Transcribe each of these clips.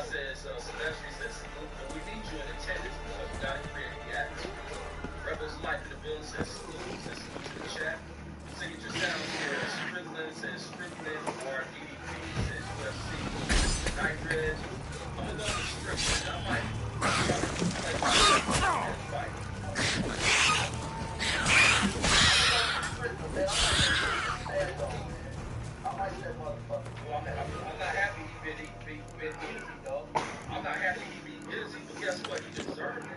says, Sylvester says, we need you in attendance because we got to create the atmosphere. Rebels Life in the building says, salute to the chat. Signature Sounds here, Strickland says, Strickland, or DDP says, UFC. Night Red. I'm going to go with Strickland. I might fight. I'm not happy he been easy, though. I'm not happy he be busy, but guess what? He deserved it.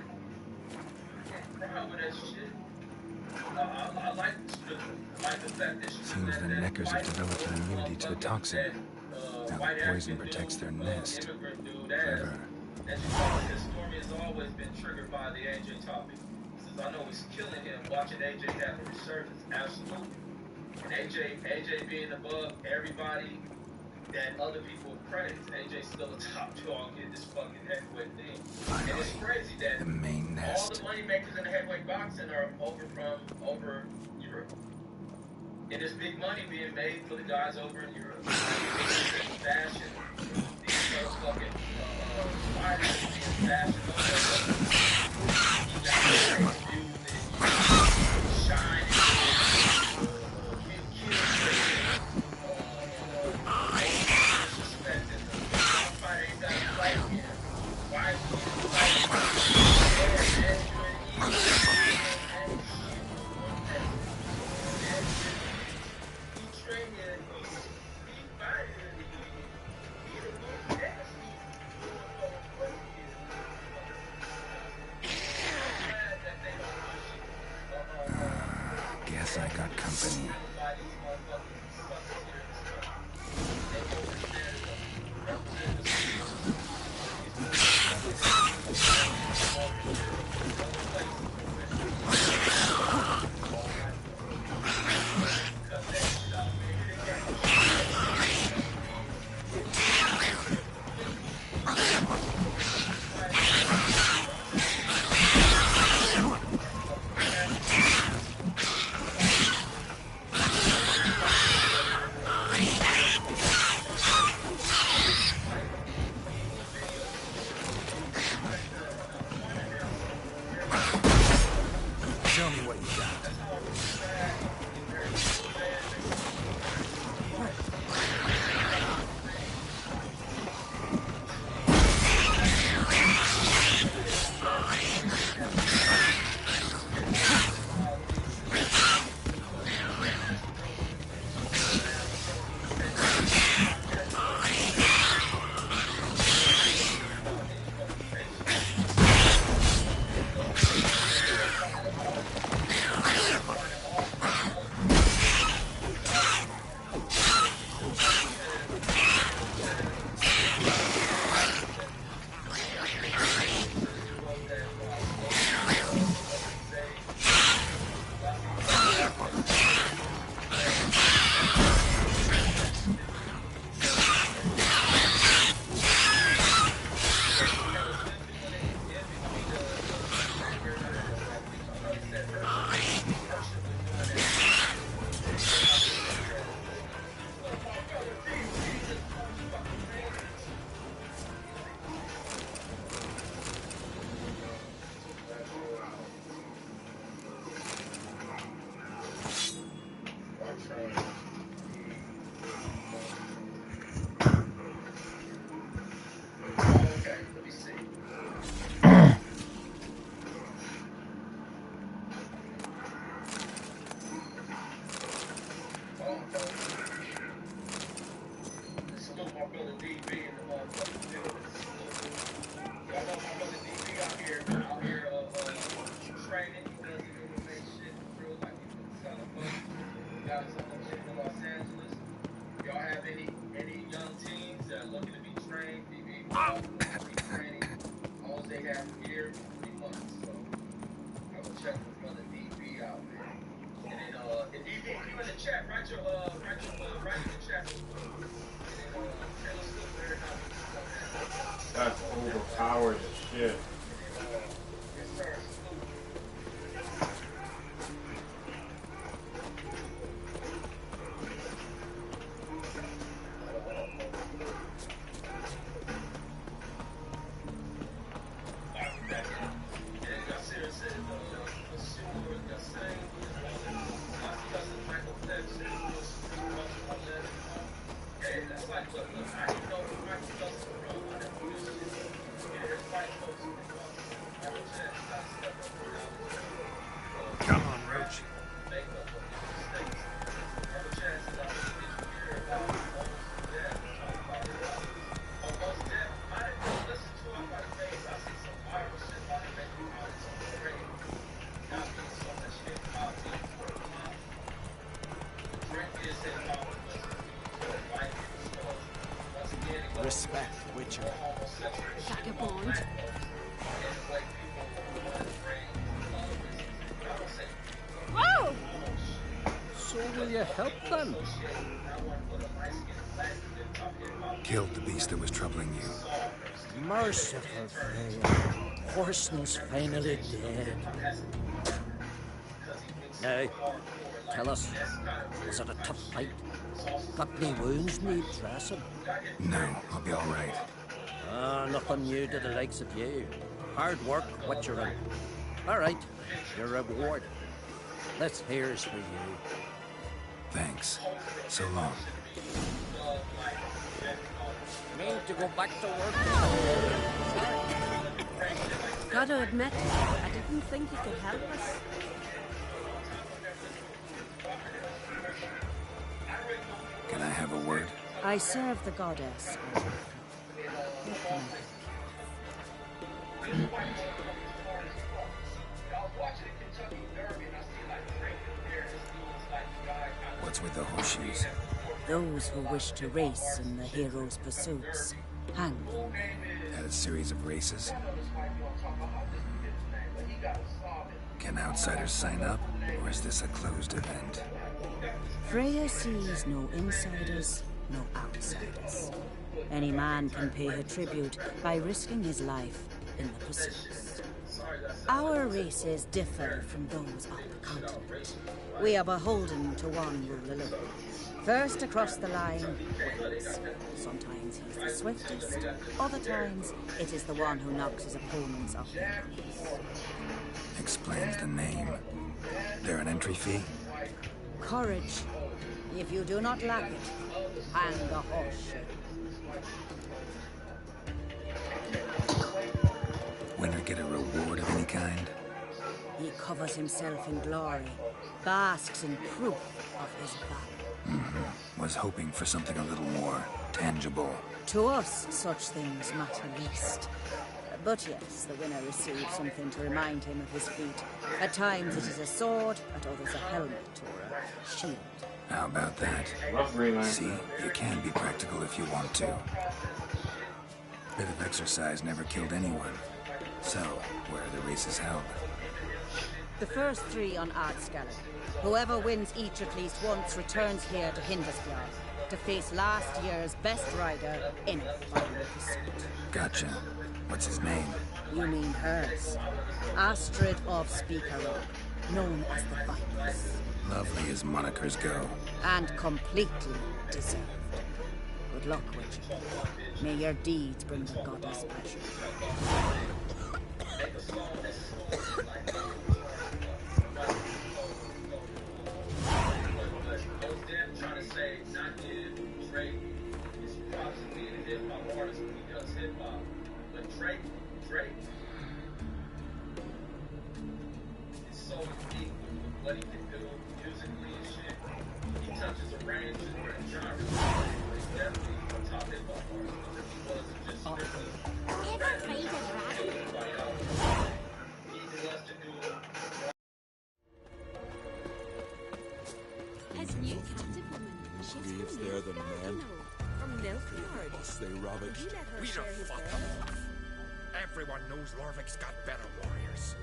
I can't cry with that shit. I like the fact that seems the neckers have developed an immunity to the toxin. Now the poison protects their nest. Clever. As you saw, his story has always been triggered by the AJ topic. Since I know it's killing him, watching AJ have a resurgence, absolutely. And AJ being above everybody that other people praise, AJ's still a top dog in this fucking heavyweight thing. Finally, and it's crazy that the main nest. all the money makers in the heavyweight boxing are over Europe. And there's big money being made for the guys over in Europe. Fashion, these fucking fighters being fashion shine. Guess I got company. Show me what you got. That's overpowered as shit. Come on, Roach. Respect, Witcher. Vagabond. Whoa! So will you help them? Killed the beast that was troubling you. Merciful Freya. Horson's finally dead. Now, tell us, was it a tough fight? Got any wounds need dressing? No, I'll be all right. Nothing new to the likes of you. Hard work, Witchering. All right, your reward. This here's for you. Thanks. So long. Mean to go back to work? Gotta admit, I didn't think you could help us. Can I have a word? I serve the goddess. What's with the horseshoes? Those who wish to race in the hero's pursuits. Hang. At a series of races? Can outsiders sign up, or is this a closed event? Freya sees no insiders, no outsiders. Any man can pay her tribute by risking his life in the pursuits. Our races differ from those of the continent. We are beholden to one rule alone. First across the line wins. Sometimes he's the swiftest, other times it is the one who knocks his opponents off their knees. Explains the name. There an entry fee? Courage. If you do not lack it, hang the horseshoe. Winner get a reward of any kind? He covers himself in glory, basks in proof of his valor. Was hoping for something a little more tangible. To us, such things matter least. But yes, the winner receives something to remind him of his feat. At times it is a sword, at others a helmet or a shield. How about that? Love Greenland. See, you can be practical if you want to. Bit of exercise never killed anyone. So, where are the races held? The first 3 on Ardscalon. Whoever wins each at least once returns here to Hindisfjord to face last year's best rider in a final pursuit. Gotcha. What's his name? You mean hers. Astrid of Speakerrock, known as the Viperess. Lovely as monikers go. And completely deserved. Good luck, Witcher. May your deeds bring the goddess pleasure. Drake. It's so unique what he can do musically and shit. He touches a range of genres. He's definitely a top hip hop artist. If he wasn't just strictly anybody else. He wants to do As new captive woman, she's Leaves there than men. From Milkyard. Must they rob it? Would you let her We share don't his fuck bed? them. Everyone knows Lorvik's got better warriors.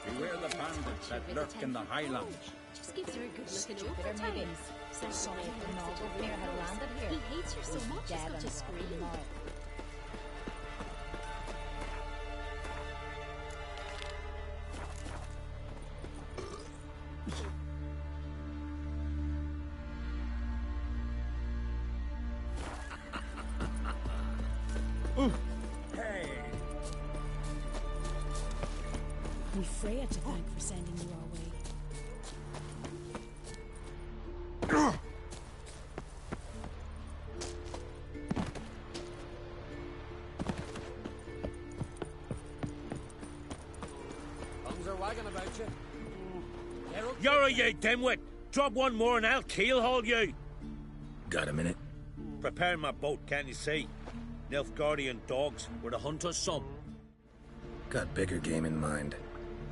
Beware the bandits that lurk in the highlands. Just gives her a good looking over Jupiter time. meetings. Sorry if the novel reader had landed here. He hates her so He's much he's dead got to and scream. now. Hey! We've Freya to thank for sending you our way. Tongues are wagging about you. You're a you dimwit! Drop one more and I'll keelhaul you! Got a minute? Prepare my boat, can't you see? Nilfgaardian dogs were to hunt us some. Got bigger game in mind.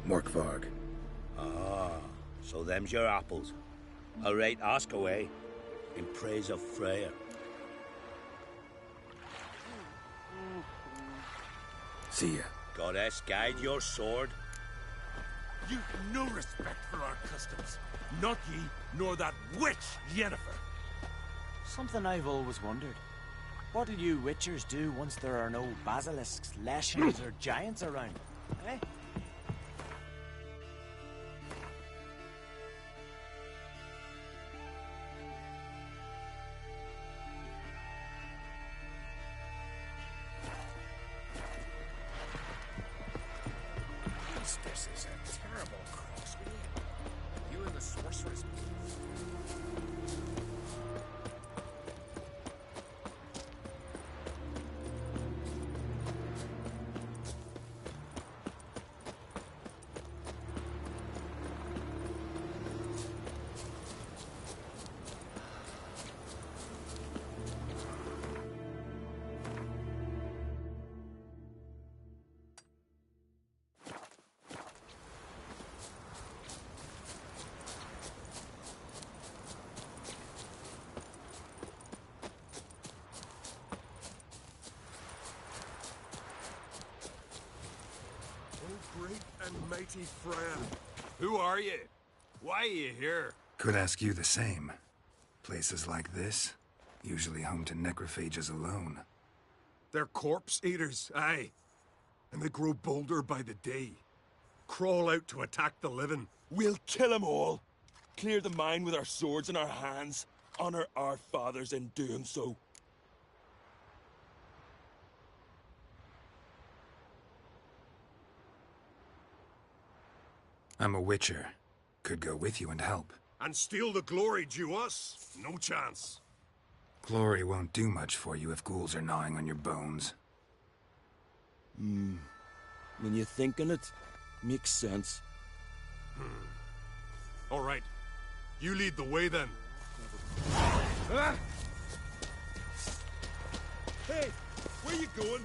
Morkvarg. Ah, so them's your apples. All right, ask away. In praise of Freya. See ya. Goddess, guide your sword. You've no respect for our customs. Not ye, nor that witch, Yennefer. Something I've always wondered. What do you witchers do once there are no basilisks, leshens, or giants around? Eh? This is a terrible crossway. You and the sorceress. Great and mighty Freya. Who are you? Why are you here? Could ask you the same. Places like this, usually home to necrophages alone. They're corpse eaters, aye. And they grow bolder by the day. Crawl out to attack the living. We'll kill them all. Clear the mine with our swords in our hands. Honor our fathers in doing so. I'm a witcher. Could go with you and help. And steal the glory due us? No chance. Glory won't do much for you if ghouls are gnawing on your bones. When you think on it, makes sense. All right. You lead the way then. Ah! Hey, where you going?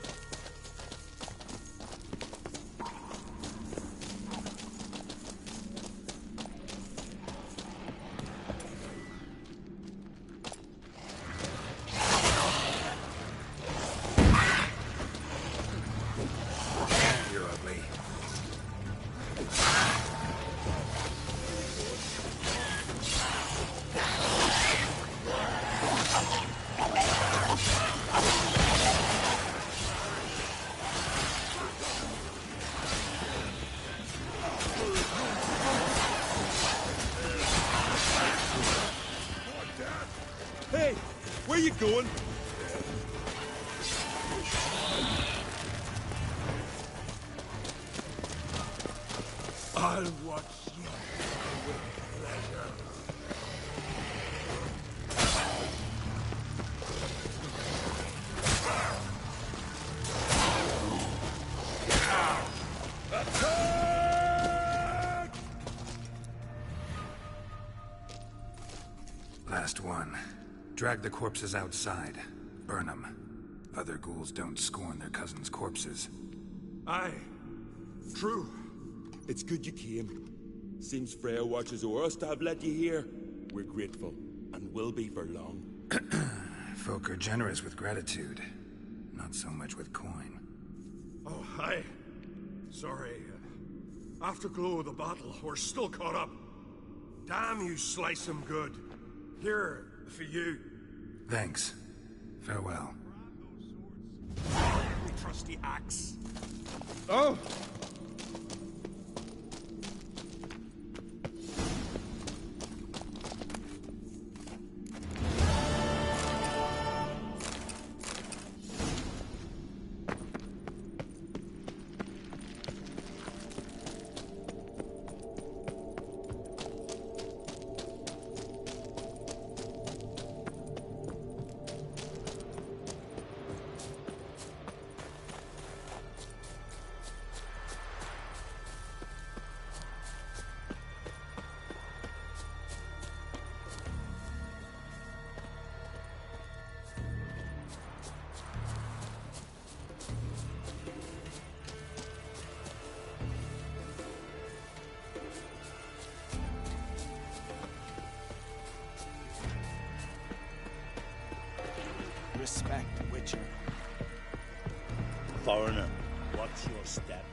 You're ugly. Hey, where you going? I'll watch you with pleasure. Last one. Drag the corpses outside. Burn them. Other ghouls don't scorn their cousins' corpses. Aye, true. It's good you came. Seems Freya watches o'er us to have led you here. We're grateful, and will be for long. Folk are generous with gratitude. Not so much with coin. Oh, aye. Sorry. Afterglow of the battle, we're still caught up. Damn, you slice 'em good. Here, for you. Thanks. Farewell. Trusty axe. Oh! Respect, Witcher. Foreigner, watch your step.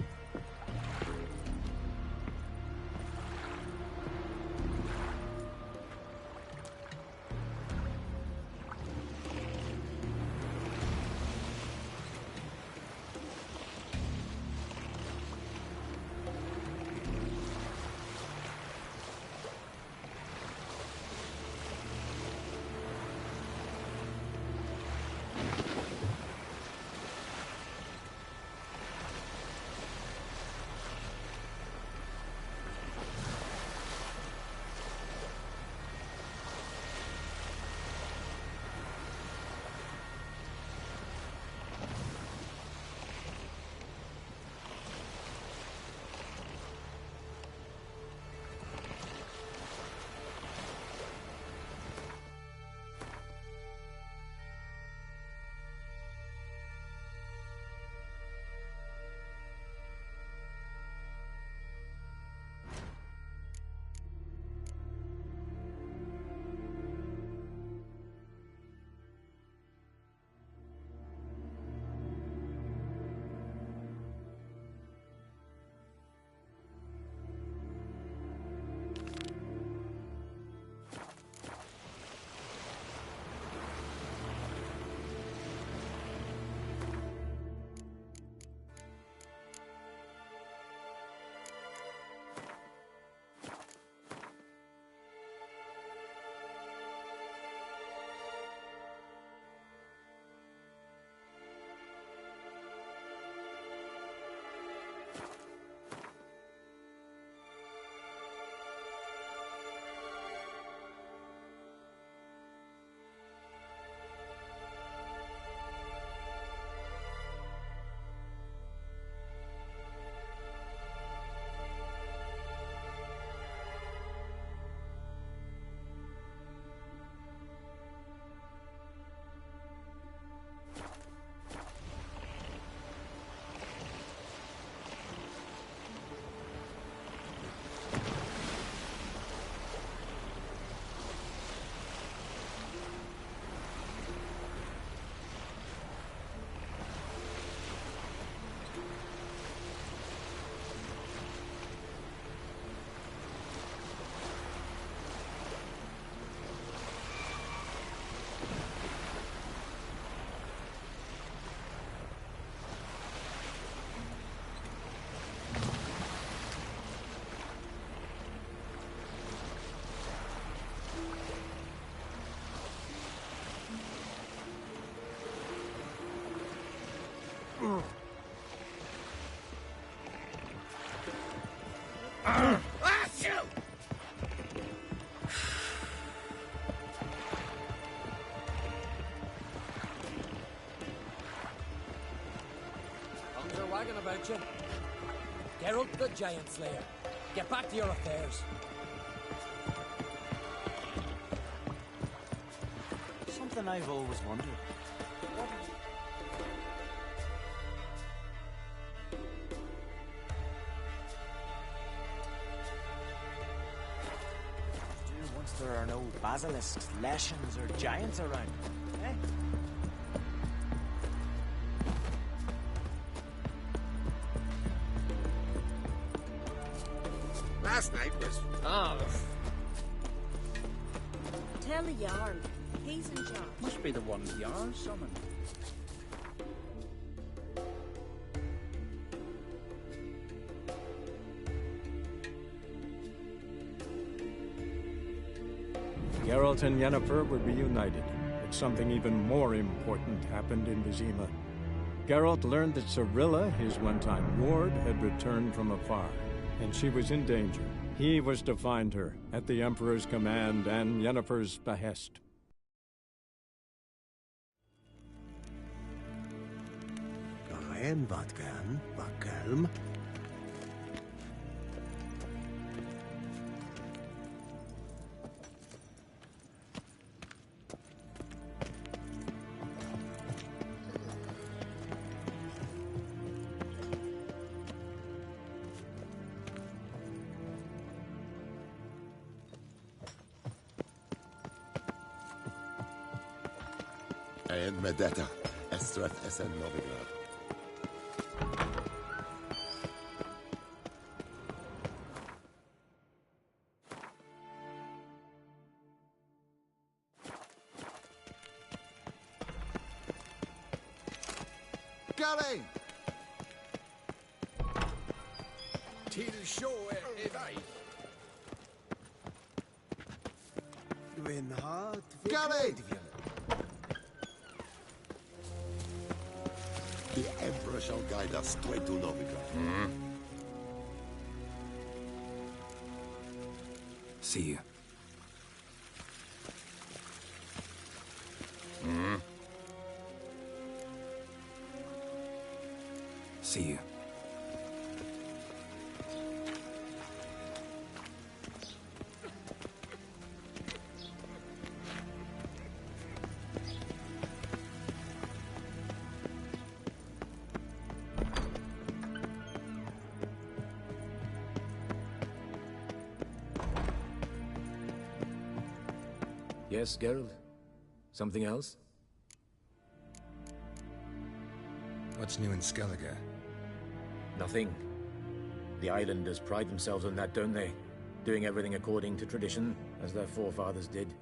Tongues are wagging about you. Geralt the Giant Slayer. Get back to your affairs. Something I've always wondered. What do once there are no basilisks, leshens, or giants around? Eh? Last night was... Ah, Tell the Jarl. He's in charge. must be the one Jarl summoned. Geralt and Yennefer were reunited, but something even more important happened in Vizima. Geralt learned that Cirilla, his one-time ward, had returned from afar, and she was in danger. He was to find her, at the Emperor's command and Yennefer's behest. En wat kan, wat kalm. En med detta, Estrat SN Novigrad. Gally! Till show evai. When hard Gally! The Emperor shall guide us straight to Novigrad. See you. See you. Yes, Geralt? Something else? What's new in Skellige? Nothing. The islanders pride themselves on that, don't they? Doing everything according to tradition, as their forefathers did.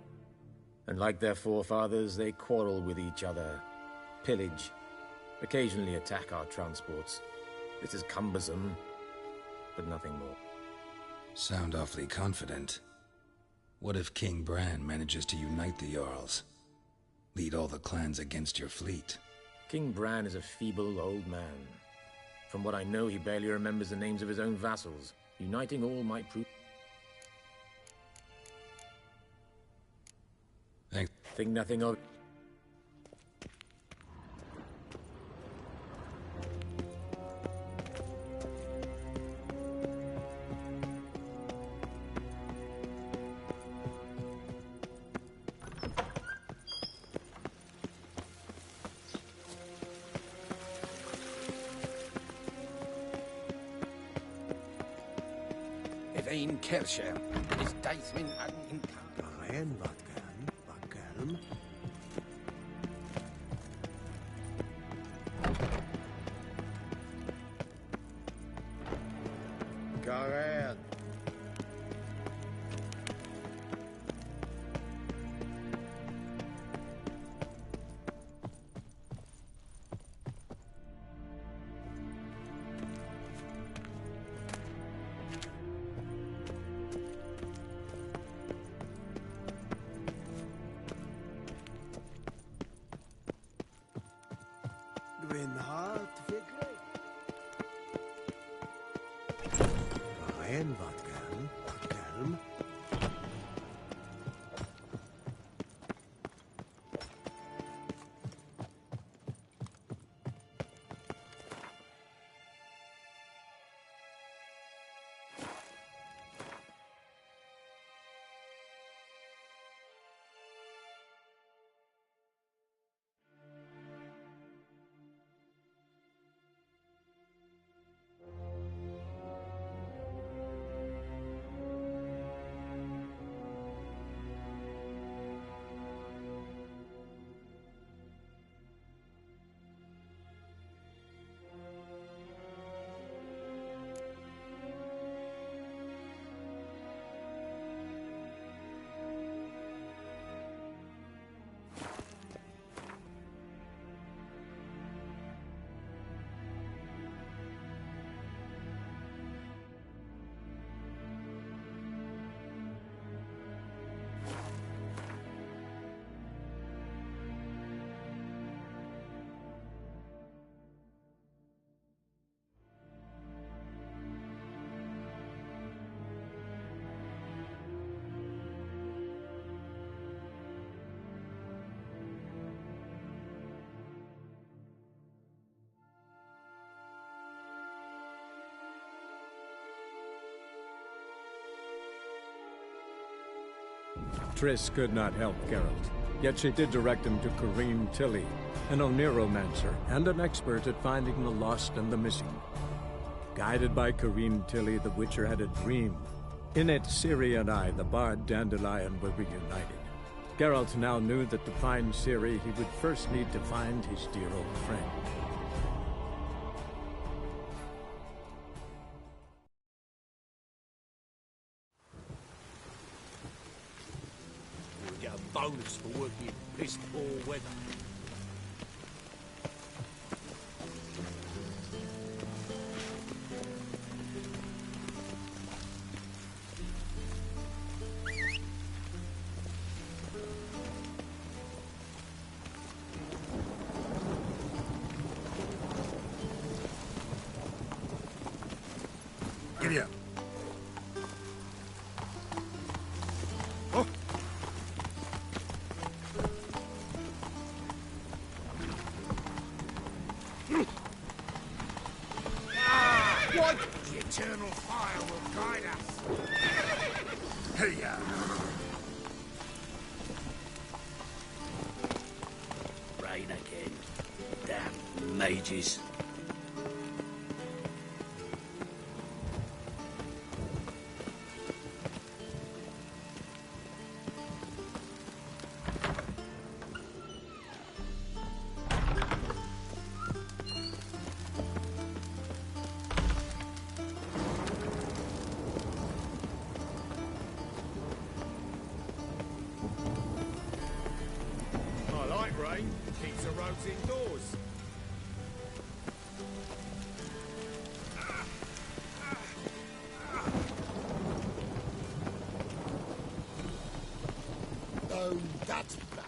And like their forefathers, they quarrel with each other, pillage, occasionally attack our transports. This is cumbersome, but nothing more. Sound awfully confident. What if King Bran manages to unite the Jarls? Lead all the clans against your fleet? King Bran is a feeble old man. From what I know, he barely remembers the names of his own vassals. Uniting all might prove... Thanks. Think nothing of... Ein Kirche is Deithmin an En wat kan, wat kalm. Garen. Gwen hart fikre. En wat kan, wat kalm. Triss could not help Geralt, yet she did direct him to Corrine Tilly, an oneiromancer and an expert at finding the lost and the missing. Guided by Corrine Tilly, the Witcher had a dream. In it, Ciri and I, the bard Dandelion, were reunited. Geralt now knew that to find Ciri, he would first need to find his dear old friend. We get a bonus for working in piss-poor weather. Giddy up. Oh. What? The eternal fire will guide us. Hey, ya. Rain again. Damn mages. I like rain. Keeps the roads indoors. Oh, that's bad.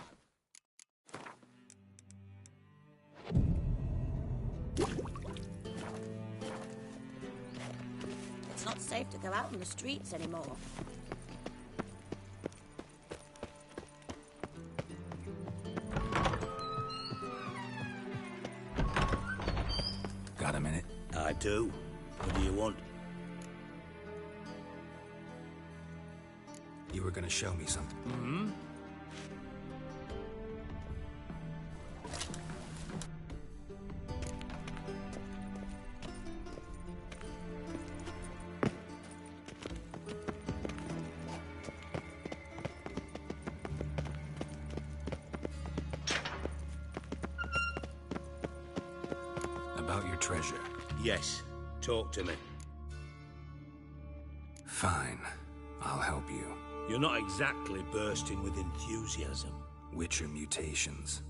It's not safe to go out in the streets anymore. Got a minute? I do. What do you want? You were gonna show me something. Hmm? About your treasure. Yes. Talk to me. Fine. I'll help you. You're not exactly bursting with enthusiasm. Witcher mutations.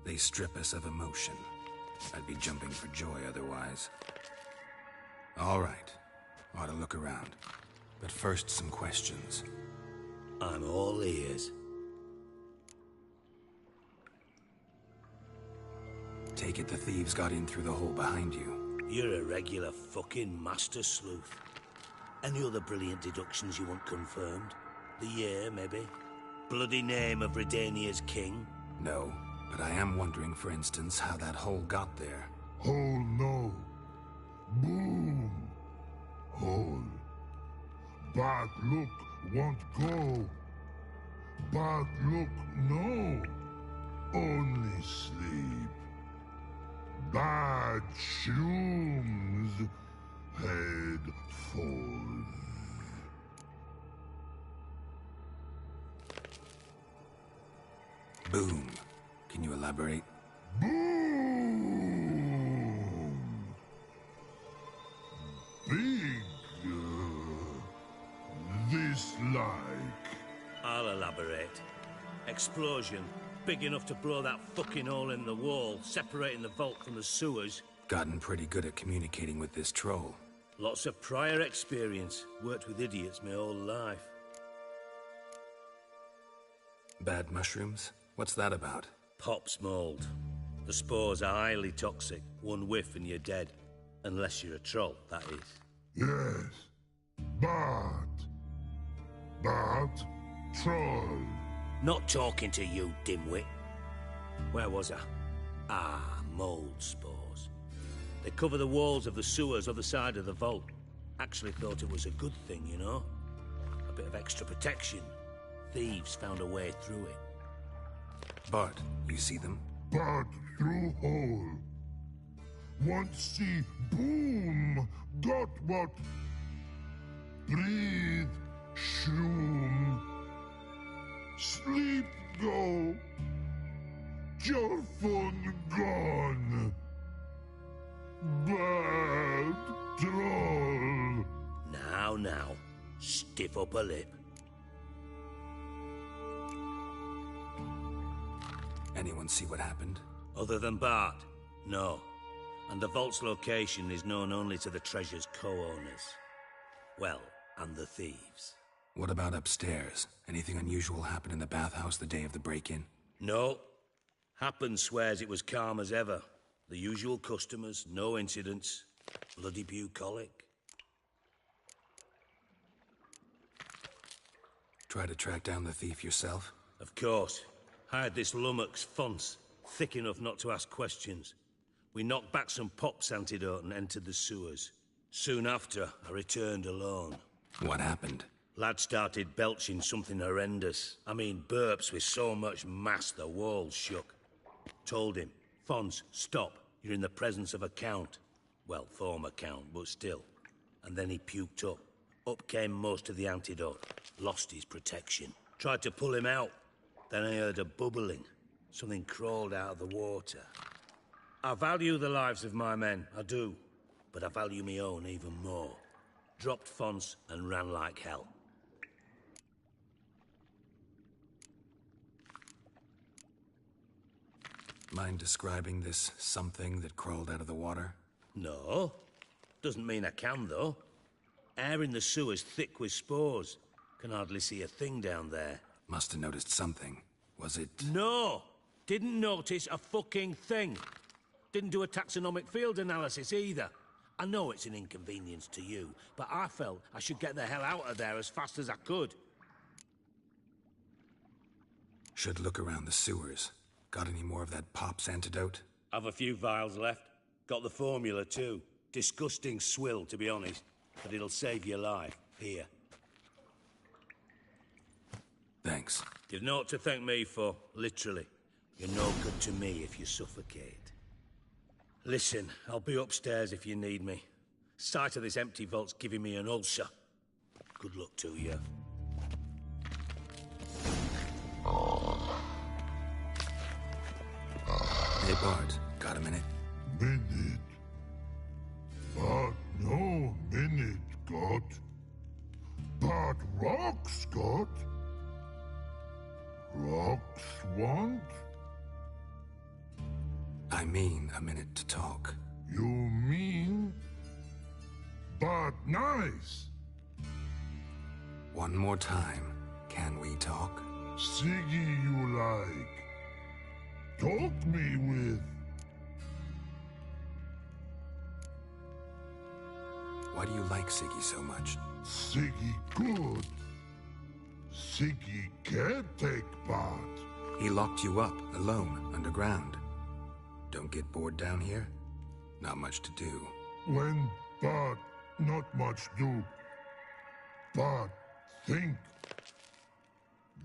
They strip us of emotion. I'd be jumping for joy otherwise. All right. Ought to look around. But first, some questions. I'm all ears. Take it the thieves got in through the hole behind you. You're a regular fucking master sleuth. Any other brilliant deductions you want confirmed? The year, maybe? Bloody name of Redania's king? No, but I am wondering, for instance, how that hole got there. Hole no. Boom. Hole. Bad look won't go. Bad look no. Only sleep. Bad shrooms. Head falls. Boom. Can you elaborate? Boom. Big. This like. I'll elaborate. Explosion. Big enough to blow that fucking hole in the wall, separating the vault from the sewers. Gotten pretty good at communicating with this troll. Lots of prior experience. Worked with idiots my whole life. Bad mushrooms? What's that about? Pops mold. The spores are highly toxic. One whiff and you're dead. Unless you're a troll, that is. Yes. Bad. Bad troll. Not talking to you, dimwit. Where was I? Ah, mold spores. They cover the walls of the sewers other side of the vault. Actually thought it was a good thing, you know? A bit of extra protection. thieves found a way through it. Bart, you see them? But through hole. Once see boom, got what? Breathe, shroom. Sleep go. Your fun gone. Bad troll. Now, stiff up a lip. Anyone see what happened? Other than Bart? No. And the vault's location is known only to the treasure's co-owners. Well, and the thieves. What about upstairs? Anything unusual happen in the bathhouse the day of the break-in? No. Happen swears it was calm as ever. The usual customers, no incidents. Bloody bucolic. Try to track down the thief yourself? Of course. Hired this lummox Fons, thick enough not to ask questions. We knocked back some Pop's antidote and entered the sewers. Soon after, I returned alone. What happened? Lad started belching something horrendous. I mean, burps with so much mass the walls shook. Told him, Fons, stop. You're in the presence of a count. Well, former count, but still. And then he puked up. Up came most of the antidote. Lost his protection. Tried to pull him out. Then I heard a bubbling. Something crawled out of the water. I value the lives of my men, I do. But I value my own even more. Dropped Fons and ran like hell. Mind describing this something that crawled out of the water? No. Doesn't mean I can, though. Air in the sewer's thick with spores. Can hardly see a thing down there. Must have noticed something. Was it... No! Didn't notice a fucking thing. Didn't do a taxonomic field analysis either. I know it's an inconvenience to you, but I felt I should get the hell out of there as fast as I could. Should look around the sewers. Got any more of that Pop's antidote? I've a few vials left. Got the formula too. Disgusting swill, to be honest. But it'll save your life. Here. Thanks. You've naught to thank me for, literally. You're no good to me if you suffocate. Listen, I'll be upstairs if you need me. Sight of this empty vault's giving me an ulcer. Good luck to you. Hey, Bart. Got a minute? Minute. But no minute, got. But rocks, got. Rocks want? I mean a minute to talk. You mean? But nice. One more time. Can we talk? Siggy you like. Talk me with. Why do you like Siggy so much? Siggy good. Siggy can't take part. He locked you up, alone, underground. Don't get bored down here? Not much to do. When but not much do. But think.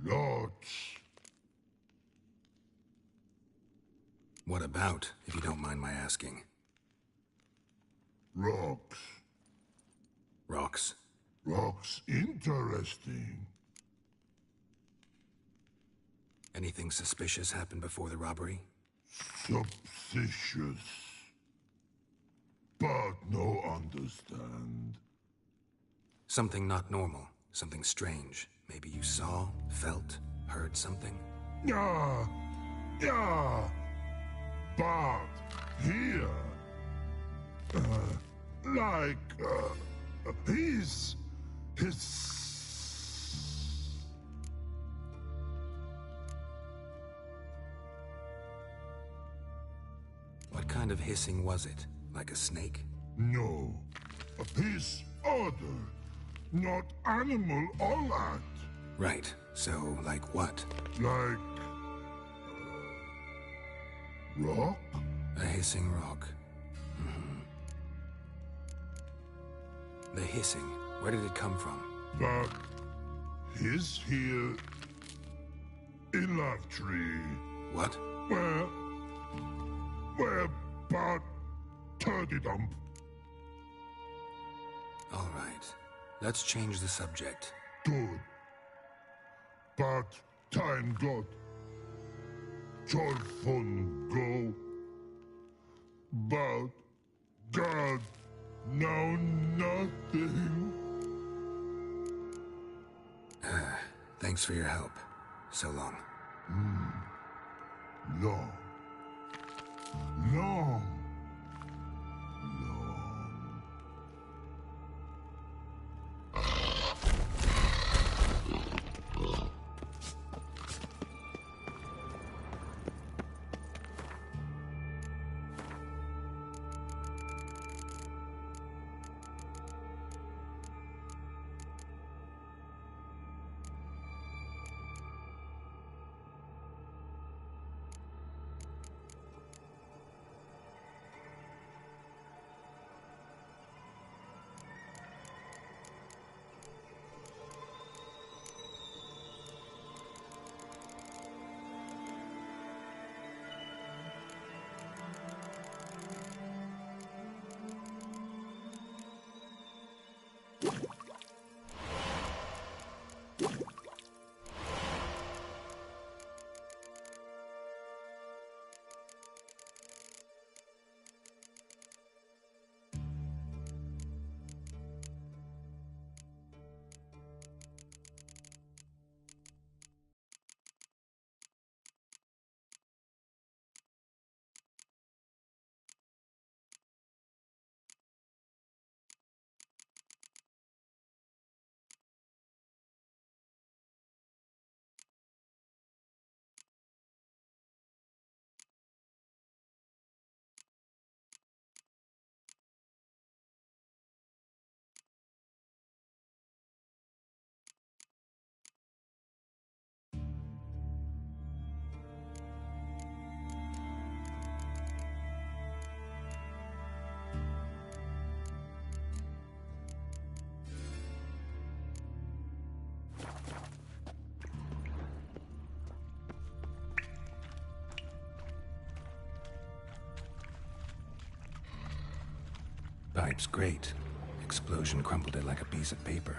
Lots. What about, if you don't mind my asking? Rocks. Rocks? Rocks interesting. Anything suspicious happened before the robbery? Suspicious. But no understand. Something not normal. Something strange. Maybe you saw, felt, heard something? Yeah. But here, his. What kind of hissing was it? Like a snake? No, a piece other, not animal all that. Right, so like what? Like rock? A hissing rock. The hissing, where did it come from? But his here in Love Tree. What? We're about turkey dump. All right. Let's change the subject. Good. But time got. Jorfun go. But God, now nothing. Thanks for your help. So long. Long. Long. Pipe's great. Explosion crumpled it like a piece of paper.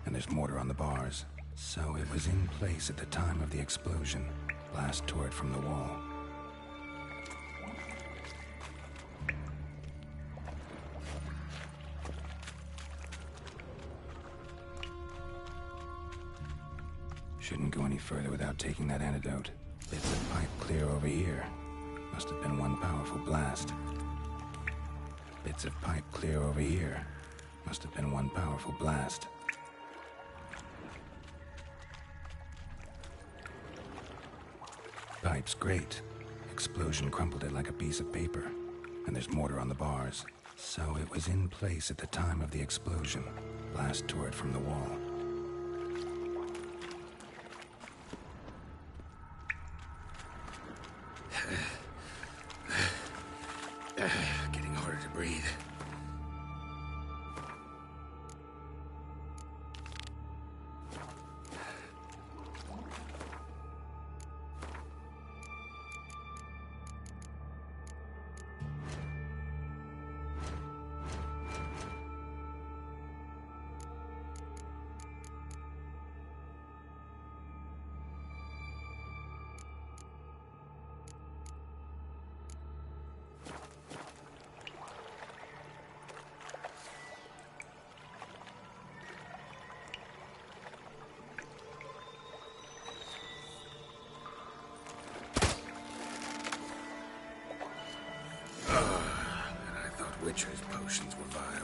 And there's mortar on the bars. So it was in place at the time of the explosion. Blast tore it from the wall. Shouldn't go any further without taking that antidote. Bits of pipe clear over here. Must have been one powerful blast. Bits of pipe clear over here. Must have been one powerful blast. Pipe's great. Explosion crumpled it like a piece of paper. And there's mortar on the bars. So it was in place at the time of the explosion. Blast tore it from the wall. Getting harder to breathe. Witcher's potions were vile.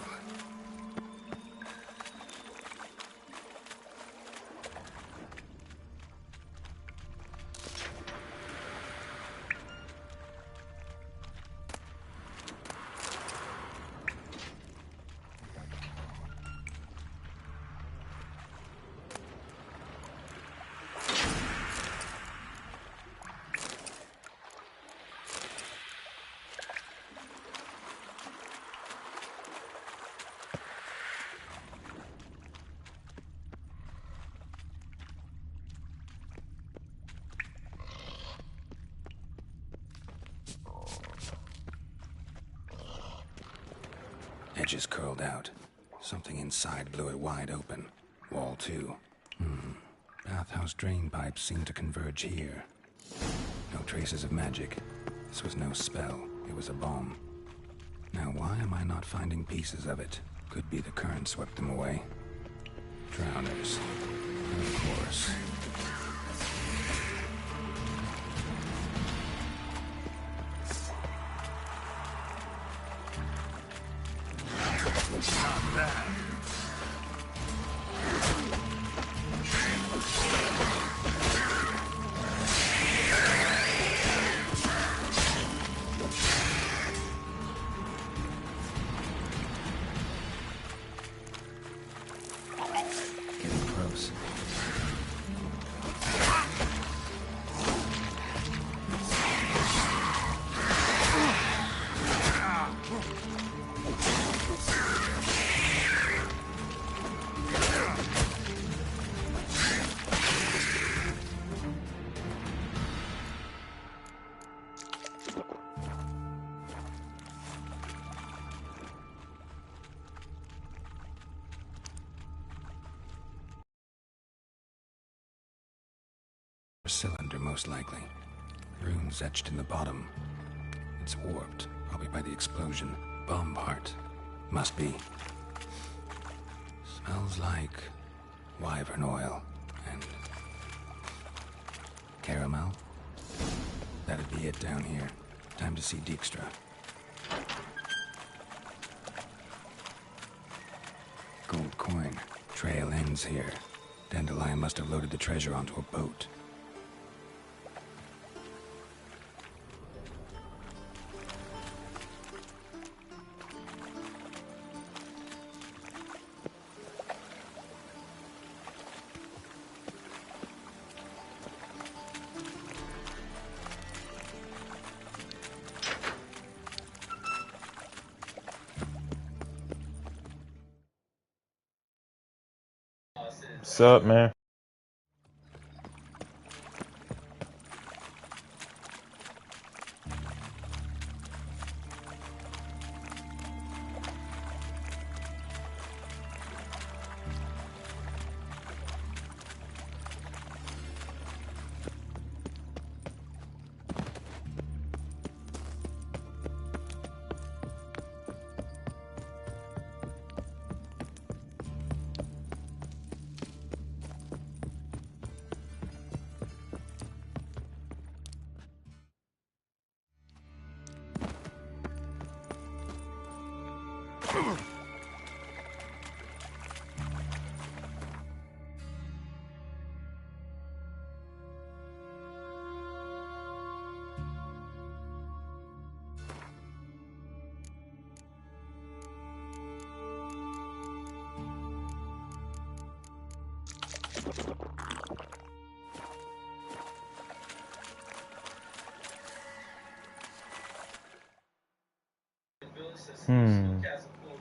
edges curled out. Something inside blew it wide open. Wall 2. Bathhouse drain pipes seem to converge here. No traces of magic. This was no spell. It was a bomb. Now why am I not finding pieces of it? Could be the current swept them away. Drowners. Of course. Not bad. Getting close. Cylinder, most likely. Runes etched in the bottom. It's warped, probably by the explosion. Bomb part. Must be. Smells like wyvern oil and caramel. That'd be it down here. Time to see Dijkstra. Gold coin. Trail ends here. Dandelion must have loaded the treasure onto a boat. What's up, man?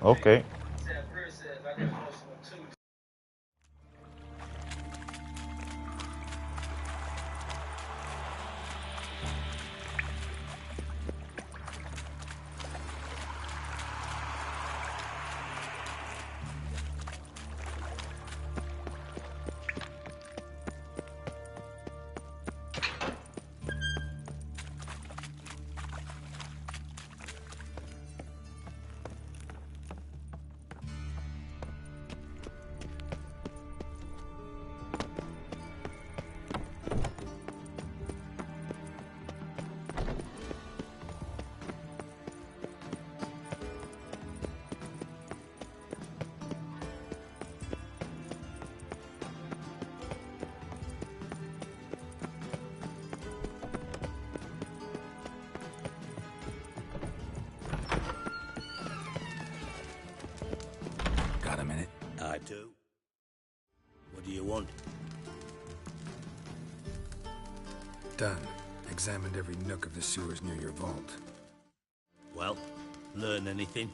Okay. Got a minute? I do. What do you want? Done. Examined every nook of the sewers near your vault. Well, learn anything?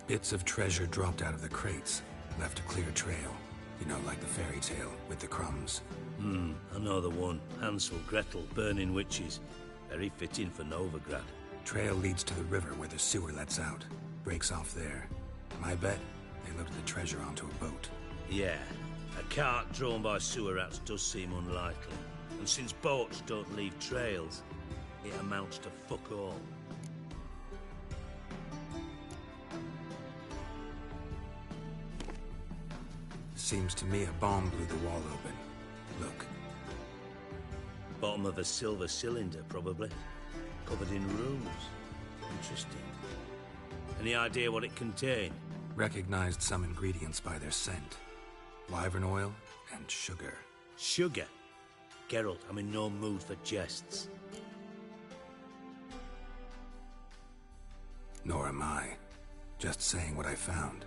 Bits of treasure dropped out of the crates, left a clear trail. You know, like the fairy tale with the crumbs. I know the one. Hansel, Gretel, burning witches. Very fitting for Novigrad. Trail leads to the river where the sewer lets out. Breaks off there. My bet, they loaded the treasure onto a boat. Yeah, a cart drawn by sewer rats does seem unlikely. And since boats don't leave trails, it amounts to fuck all. Seems to me a bomb blew the wall open. Look. Bottom of a silver cylinder, probably. Covered in runes. Interesting. Any idea what it contained? Recognized some ingredients by their scent. Wyvern oil and sugar. Sugar? Geralt, I'm in no mood for jests. Nor am I. Just saying what I found.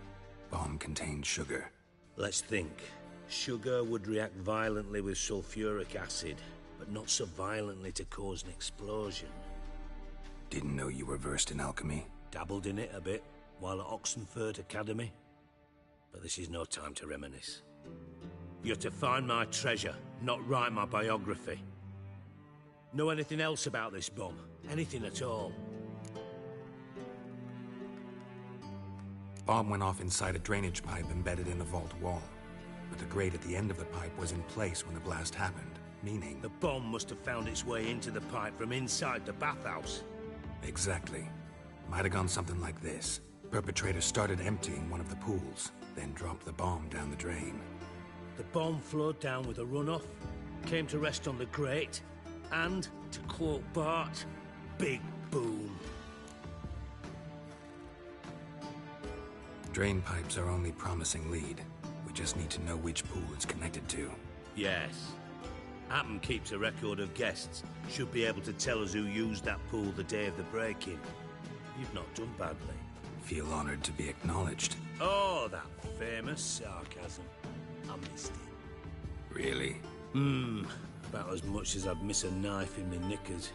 Bomb contained sugar. Let's think. Sugar would react violently with sulfuric acid, but not so violently to cause an explosion. Didn't know you were versed in alchemy. Dabbled in it a bit, while at Oxenford Academy. But this is no time to reminisce. You're to find my treasure, not write my biography. Know anything else about this bomb? Anything at all? Bomb went off inside a drainage pipe embedded in a vault wall. But the grate at the end of the pipe was in place when the blast happened, meaning... The bomb must have found its way into the pipe from inside the bathhouse. Exactly. Might have gone something like this. Perpetrator started emptying one of the pools, then dropped the bomb down the drain. The bomb flowed down with a runoff, came to rest on the grate, and, to quote Bart, big boom. Drain pipes are only promising lead. We just need to know which pool it's connected to. Yes. Appen keeps a record of guests. Should be able to tell us who used that pool the day of the break-in. You've not done badly. Feel honored to be acknowledged. Oh, that famous sarcasm. I missed it. Really? About as much as I'd miss a knife in my knickers.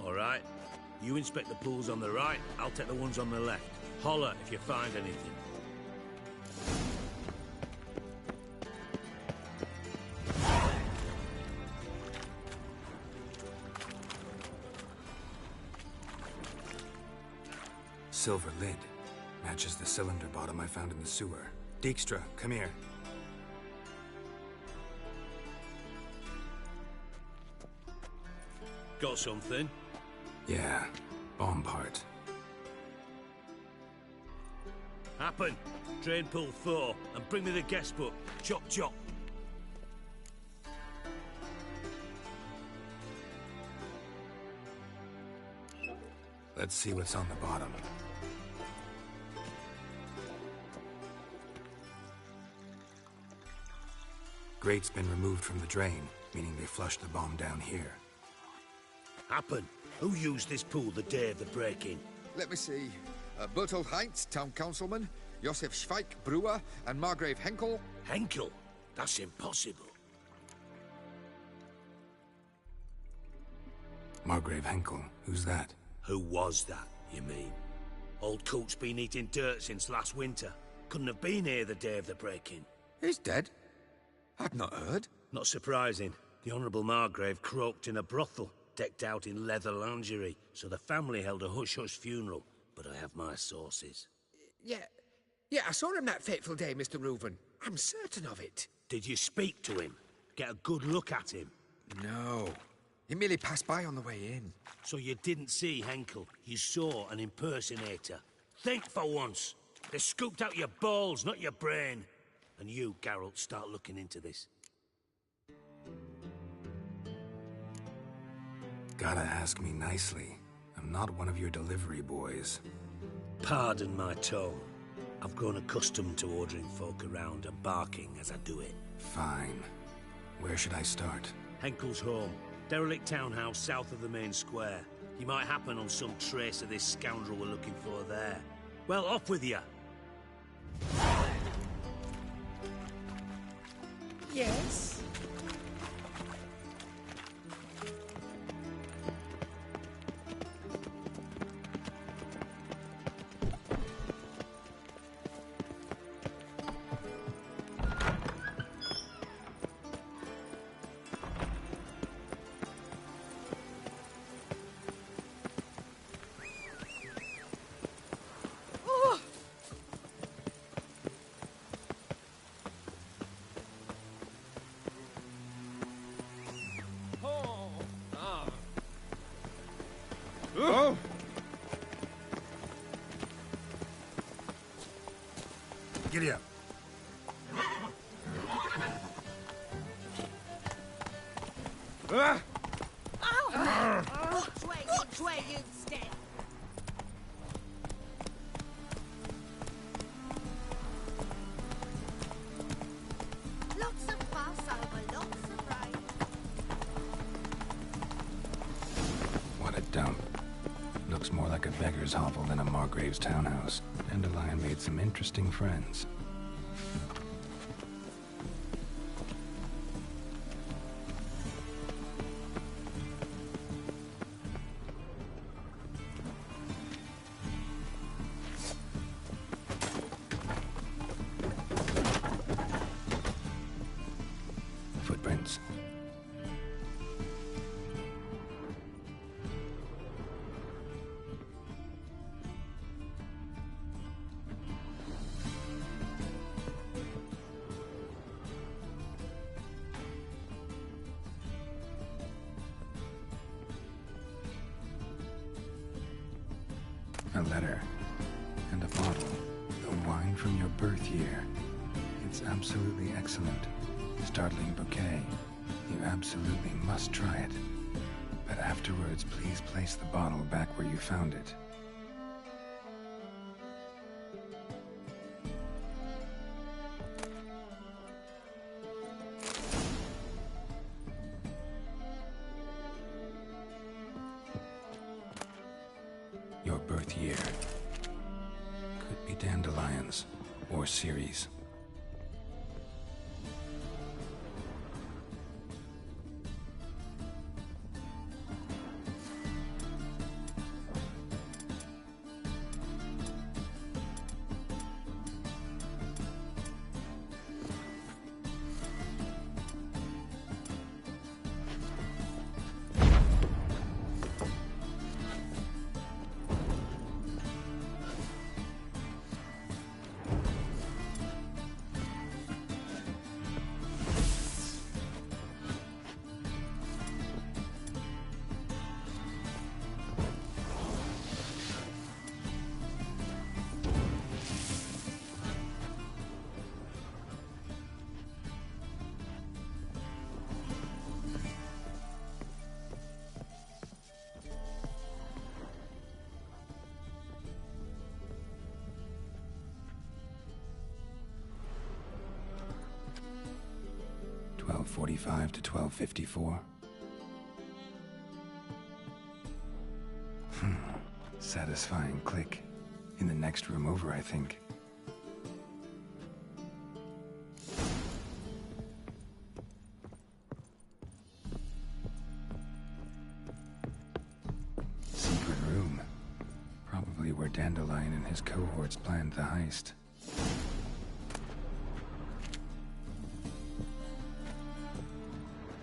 All right. You inspect the pools on the right, I'll take the ones on the left. Holler if you find anything. Silver lid. Matches the cylinder bottom I found in the sewer. Dijkstra, come here. Got something? Yeah, bomb part. Happen. Drain pool 4, and bring me the guest book. Chop chop. Let's see what's on the bottom. Grate's been removed from the drain, meaning they flushed the bomb down here. Happen. Who used this pool the day of the break-in? Let me see. Bertold Heinz, town councilman, Josef Schweik, brewer, and Margrave Henkel. Henkel? That's impossible. Margrave Henkel? Who's that? Who was that, you mean? Old Coot's been eating dirt since last winter. Couldn't have been here the day of the break-in. He's dead? I've not heard. Not surprising. The Honourable Margrave croaked in a brothel, decked out in leather lingerie, so the family held a hush-hush funeral. But I have my sources. Yeah, I saw him that fateful day, Mr. Reuven. I'm certain of it. Did you speak to him? Get a good look at him? No. He merely passed by on the way in. So you didn't see Henkel. You saw an impersonator. Think for once. They scooped out your balls, not your brain. And you, Geralt, start looking into this. Gotta ask me nicely. I'm not one of your delivery boys. Pardon my tone. I've grown accustomed to ordering folk around and barking as I do it. Fine. Where should I start? Henkel's home. Derelict townhouse south of the main square. You might happen on some trace of this scoundrel we're looking for there. Well, off with you! Yes? Giddy up. Ow! Which way, you step? Lots of fuss over lots of rain. What a dump. Looks more like a beggar's hovel than a Margrave's townhouse. Dandelion made some interesting friends. Footprints. A letter. And a bottle. The wine from your birth year. It's absolutely excellent. Startling bouquet. You absolutely must try it. But afterwards, please place the bottle back where you found it. Your birth year. Could be dandelions or Ceres. .45 to 12:54. Satisfying click. In the next room over, I think. Secret room. Probably where Dandelion and his cohorts planned the heist.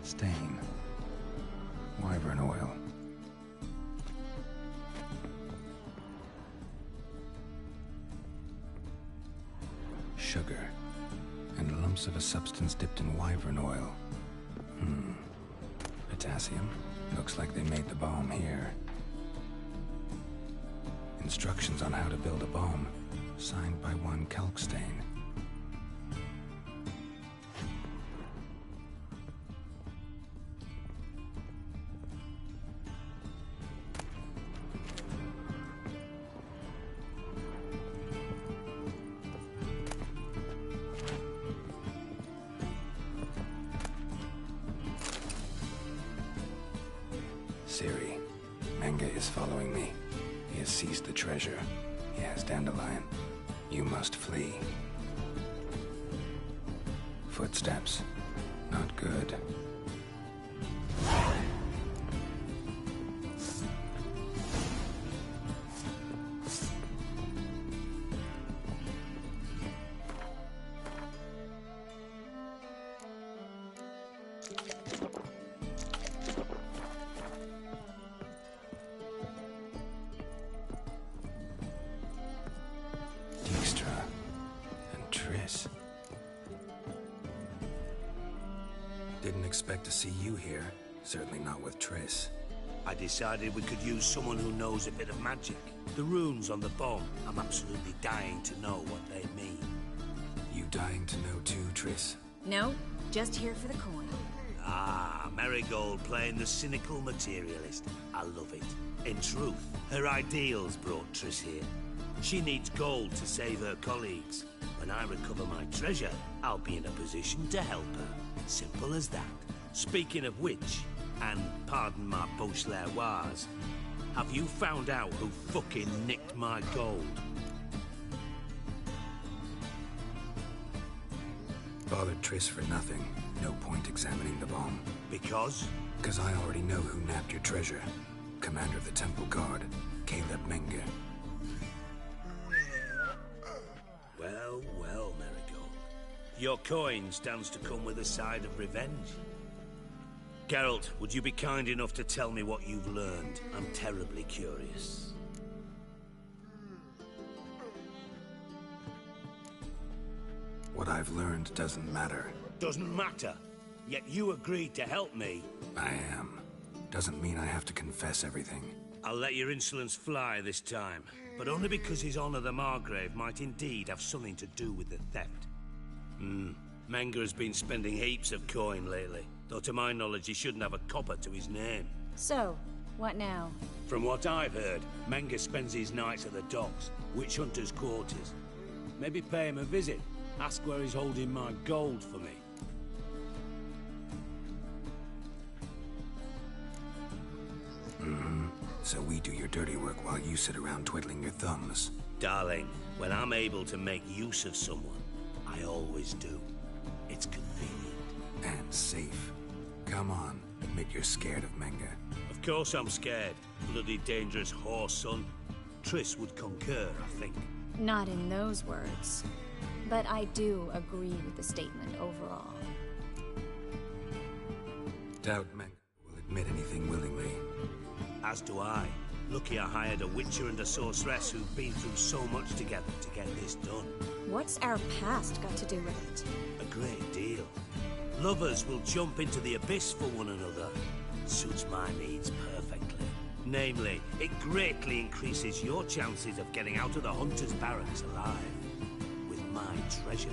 Stain. Wyvern oil. Sugar. And lumps of a substance dipped in wyvern oil. Potassium. Looks like they made the bomb here. Instructions on how to build a bomb. Signed by one Kalkstain. Siri, Manga is following me. He has seized the treasure. He has Dandelion. You must flee. Footsteps. Not good. Didn't expect to see you here. Certainly not with Triss. I decided we could use someone who knows a bit of magic. The runes on the bomb, I'm absolutely dying to know what they mean. dying to know too, Triss? No, just here for the coin. Ah, Marigold playing the cynical materialist. I love it. In truth, her ideals brought Triss here. She needs gold to save her colleagues. When I recover my treasure, I'll be in a position to help her. Simple as that. Speaking of which, and pardon my Beauclervoise, have you found out who fucking nicked my gold? Bothered Triss for nothing. No point examining the bomb. Because? Because I already know who nabbed your treasure. Commander of the Temple Guard, Caleb Menge. Well, well, Marigold. Your coin stands to come with a side of revenge. Geralt, would you be kind enough to tell me what you've learned? I'm terribly curious. What I've learned doesn't matter. Doesn't matter? Yet you agreed to help me. I am. Doesn't mean I have to confess everything. I'll let your insolence fly this time, but only because His Honor the Margrave might indeed have something to do with the theft. Menge has been spending heaps of coin lately, though to my knowledge he shouldn't have a copper to his name. So, what now? From what I've heard, Menge spends his nights at the docks, witch hunters' quarters. Maybe pay him a visit. Ask where he's holding my gold for me. So we do your dirty work while you sit around twiddling your thumbs. Darling, when I'm able to make use of someone, I always do. It's convenient. And safe. Come on, admit you're scared of Menge. Of course I'm scared. Bloody dangerous whore, son. Triss would concur, I think. Not in those words. But I do agree with the statement overall. Doubt Menge will admit anything willingly. As do I. Lucky I hired a witcher and a sorceress who've been through so much together to get this done. What's our past got to do with it? A great deal. Lovers will jump into the abyss for one another. Suits my needs perfectly. Namely, it greatly increases your chances of getting out of the hunter's barracks alive. With my treasure.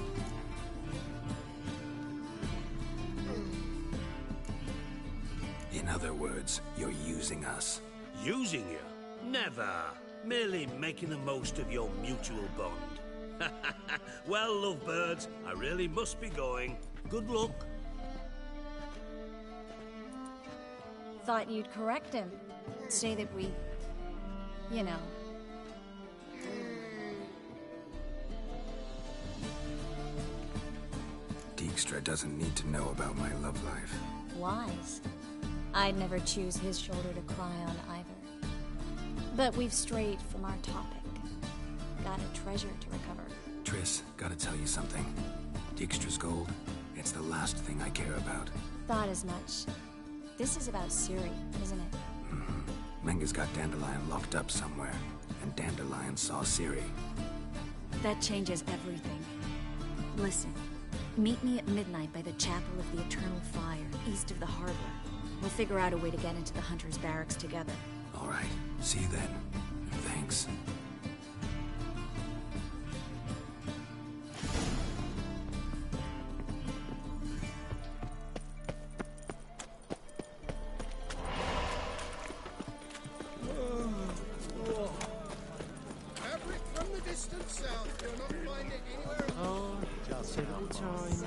In other words, you're using us. Using you? Never. Merely making the most of your mutual bond. Well, lovebirds, I really must be going. Good luck. Thought you'd correct him. Say that we... you know... Dijkstra doesn't need to know about my love life. Wise. I'd never choose his shoulder to cry on either. But we've strayed from our topic. Got a treasure to recover. Triss, gotta tell you something. Dijkstra's gold, it's the last thing I care about. Thought as much. This is about Ciri, isn't it? Menge's got Dandelion locked up somewhere, and Dandelion saw Ciri. That changes everything. Listen, meet me at midnight by the Chapel of the Eternal Fire, east of the harbor. We'll figure out a way to get into the Hunter's barracks together. All right. See you then. Thanks. Fabric from the distant south. You'll not find it anywhere else. Oh, just several times.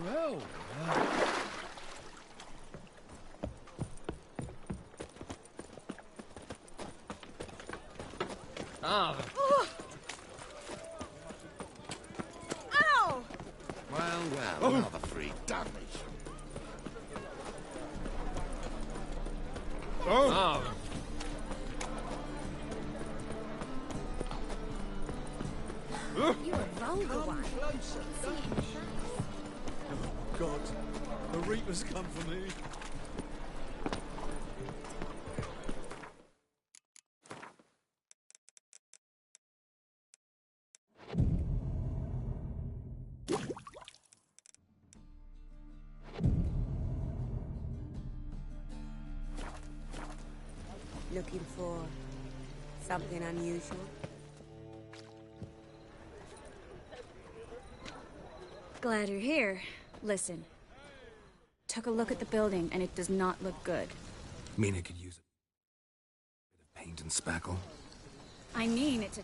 Well, Ah. Ow! Well, another free damage. Oh! You were wrong the one. Oh, God. The Reapers come for me. looking for? Something unusual? Glad you're here. Listen. Took a look at the building, and it does not look good. Mina could use a bit of paint and spackle. I mean, it's a